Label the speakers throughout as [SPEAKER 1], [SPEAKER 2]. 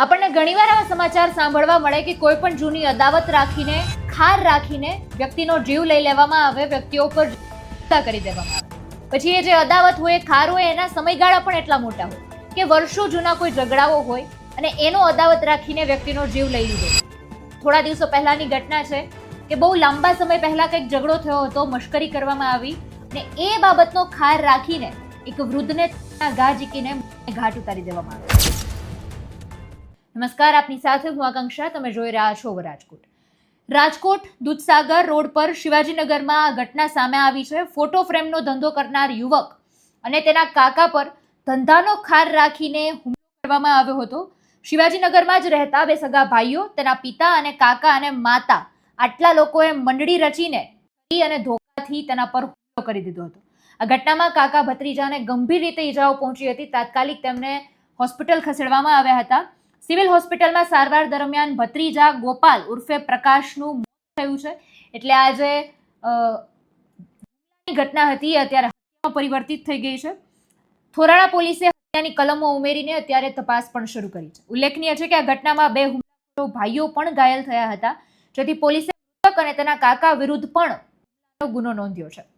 [SPEAKER 1] આપણને ઘણીવાર આવા સમાચાર સાંભળવા મળે કે કોઈ પણ જૂની અદાવત રાખીને ખાર રાખીને વ્યક્તિનો જીવ લઈ લેવામાં આવે, વ્યક્તિઓ પર હત્યા કરી દેવામાં આવે। પછી એ જે અદાવત હોય, ખાર હોય, એના સમયગાળા પણ એટલા મોટા હોય કે વર્ષો જૂના કોઈ ઝઘડાઓ હોય અને એનો અદાવત રાખીને વ્યક્તિનો જીવ લઈ લીધો। થોડા દિવસો પહેલાની ઘટના છે કે બહુ લાંબા સમય પહેલા કંઈક ઝઘડો થયો હતો, મશ્કરી કરવામાં આવી અને એ બાબતનો ખાર રાખીને એક વૃદ્ધને ઘા ઝીકીને ઘાટ ઉતારી દેવામાં આવ્યો। નમસ્કાર, આપની સાથે હું આકાંક્ષા, તમે જોઈ રહ્યા છો રાજકોટ દૂધસાગર રોડ પર શિવાજીનગરમાં આ ઘટના સામે આવી છે। ફોટો ફ્રેમનો ધંધો કરનાર યુવક અને તેના કાકા પર ધંધાનો ખાર રાખીને હુમલો કરવામાં આવ્યો હતો। શિવાજીનગરમાં જ રહેતા બે સગા ભાઈઓ, તેના પિતા અને કાકા અને માતા, આટલા લોકોએ મંડળી રચીને અને ધોકાથી તેના પર હુમલો કરી દીધો હતો। આ ઘટનામાં કાકા ભત્રીજાને ગંભીર રીતે ઈજાઓ પહોંચી હતી। તાત્કાલિક તેમને હોસ્પિટલ ખસેડવામાં આવ્યા હતા। સિવિલ હોસ્પિટલમાં સારવાર દરમિયાન ભત્રીજા ગોપાલ ઉર્ફે પ્રકાશનું મોત થયું છે। એટલે આ જે ઘટના હતી અત્યારે હત્યામાં પરિવર્તિત થઈ ગઈ છે। થોરાળા પોલીસે હત્યાની કલમો ઉમેરીને અત્યારે તપાસ પણ શરૂ કરી છે। ઉલ્લેખનીય છે કે આ ઘટનામાં બે હુમલાખોરો ભાઈઓ પણ ઘાયલ થયા હતા, જેથી પોલીસે મૃતક અને તેના કાકા વિરુદ્ધ પણ ગુનો નોંધ્યો છે।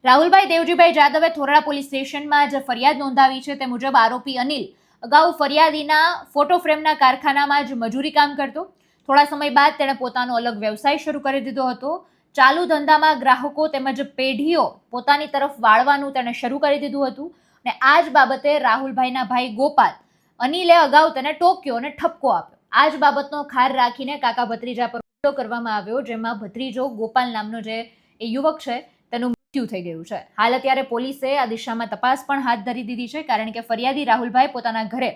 [SPEAKER 1] રાહુલભાઈ દેવજીભાઈ જાદવે થોરાળા પોલીસ સ્ટેશનમાં જે ફરિયાદ નોંધાવી છે તે મુજબ આરોપી અનિલ અગાઉ ફરિયાદીના ફોટો ફ્રેમના કારખાનામાં જ મજૂરી કામ કરતો। થોડા સમય બાદ તેણે પોતાનો અલગ વ્યવસાય શરૂ કરી દીધો હતો। ચાલુ ધંધામાં ગ્રાહકો તેમજ પેઢીઓ પોતાની તરફ વાળવાનું તેણે શરૂ કરી દીધું હતું અને આ જ બાબતે રાહુલભાઈના ભાઈ ગોપાલ અનિલે અગાઉ તેને ટોક્યો અને ઠપકો આપ્યો। આ જ બાબતનો ખાર રાખીને કાકા ભત્રીજા પર હુમલો કરવામાં આવ્યો, જેમાં ભત્રીજો ગોપાલ નામનો જે એ યુવક છે તેનું મૃત્યુ થઈ ગયું છે। હાલ અત્યારે પોલીસે આ દિશામાં તપાસ પણ હાથ ધરી દીધી છે, કારણ કે ફરિયાદી રાહુલભાઈ પોતાના ઘરે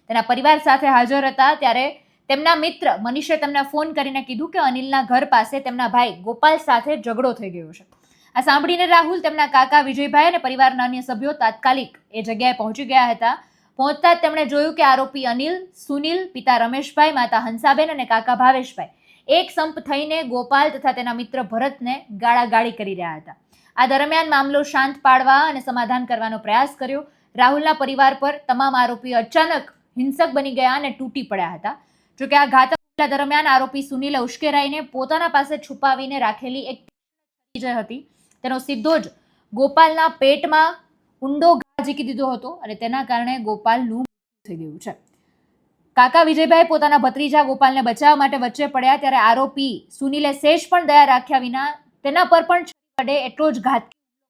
[SPEAKER 1] તેના પરિવાર સાથે હાજર હતા ત્યારે તેમના મિત્ર મનીષે તેમને ફોન કરીને કીધું કે અનિલના ઘર પાસે તેમના ભાઈ ગોપાલ સાથે ઝઘડો થઈ ગયો છે। આ સાંભળીને રાહુલ, તેમના કાકા વિજયભાઈ અને પરિવારના અન્ય સભ્યો તાત્કાલિક એ જગ્યાએ પહોંચી ગયા હતા। પહોંચતા જ તેમણે જોયું કે આરોપી અનિલ, સુનિલ, પિતા રમેશભાઈ, માતા હંસાબેન અને કાકા ભાવેશભાઈ એક સંપ થઈને ગોપાલ તથા તેના મિત્ર ભરતને ગાળાગાળી કરી રહ્યા હતા। આ દરમિયાન મામલો શાંત પાડવા અને સમાધાન કરવાનો પ્રયાસ કર્યો। રાહુલના પરિવાર પર તમામ આરોપીઓ અચાનક હિંસક બની ગયા અને તૂટી પડ્યા હતા। જોકે આ ઘાતક હુમલા દરમિયાન આરોપી સુનિલે ઉશ્કેરાઈને પોતાના પાસે છુપાવીને રાખેલી એક છરી જે હતી તેનો સીધો જ ગોપાલના પેટમાં ઊંડો ઘા ઝીકી દીધો હતો અને તેના કારણે ગોપાલનું મૃત્યુ થઈ ગયું છે। કાકા વિજયભાઈ પોતાના ભત્રીજા ગોપાલને બચાવવા માટે વચ્ચે પડ્યા ત્યારે આરોપી સુનિલે સેજ પણ દયા રાખ્યા વિના તેના પર પણ છરી એટલો જ ઘાત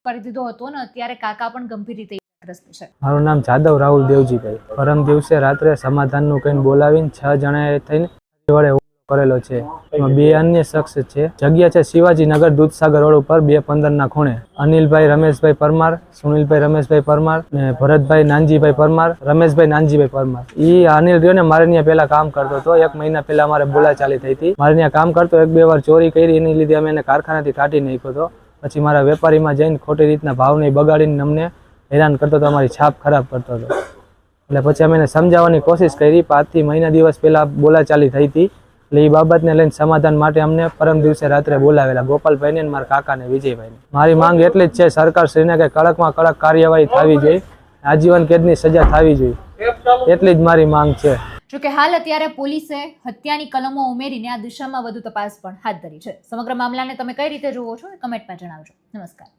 [SPEAKER 1] કરી દીધો હતો ને અત્યારે કાકા પણ ગંભીર રીતે ઇજાગ્રસ્ત છે।
[SPEAKER 2] મારું નામ જાદવ રાહુલ દેવજીભાઈ। પરમ દિવસે રાત્રે સમાધાનનું કહીને બોલાવીને 6 જણાએ થઈને વડે હુમલો કરેલો છે। એમાં 2 અન્ય શખ્સ છે। જગ્યા છે શિવાજીનગર દૂધસાગર રોડ ઉપર 215 ખૂણે। અનિલભાઈ રમેશભાઈ પરમાર, સુનિલભાઈ રમેશભાઈ પરમાર ને ભરતભાઈ નાનજીભાઈ પરમાર, રમેશભાઈ નાનજીભાઈ પરમાર। ઈ અનિલ રહ્યો ને મારે ત્યાં પેલા કામ કરતો હતો। 1 મહિના પહેલા મારે બોલાચાલી થઈ હતી। મારે ત્યાં કામ કરતો, 1-2 વાર ચોરી કરી, એની લીધે અમે એને કારખાનાથી કાઢી નાખ્યો હતો। પછી મારા વેપારીમાં જઈને ખોટી રીતના ભાવને બગાડીને અમને હેરાન કરતો હતો, અમારી છાપ ખરાબ કરતો હતો। એટલે પછી અમે એને સમજાવવાની કોશિશ કરી। 5 થી મહિના દિવસ પહેલા બોલાચાલી થઈ હતી, એટલે એ બાબતને લઈને સમાધાન માટે અમને પરમ દિવસે રાત્રે બોલાવેલા, ગોપાલભાઈને અને મારા કાકાને વિજયભાઈને। મારી માંગ એટલી જ છે સરકારશ્રીને કે કડકમાં કડક કાર્યવાહી થવી જોઈએ, આજીવન કેદની સજા થવી જોઈએ, એટલી જ મારી માંગ છે।
[SPEAKER 1] જોકે હાલ અત્યારે પોલીસે હત્યાની કલમો ઉમેરીને આ દિશામાં વધુ તપાસ પણ હાથ ધરી છે। સમગ્ર મામલાને તમે કઈ રીતે જુઓ છો, કમેન્ટમાં જણાવજો। નમસ્કાર।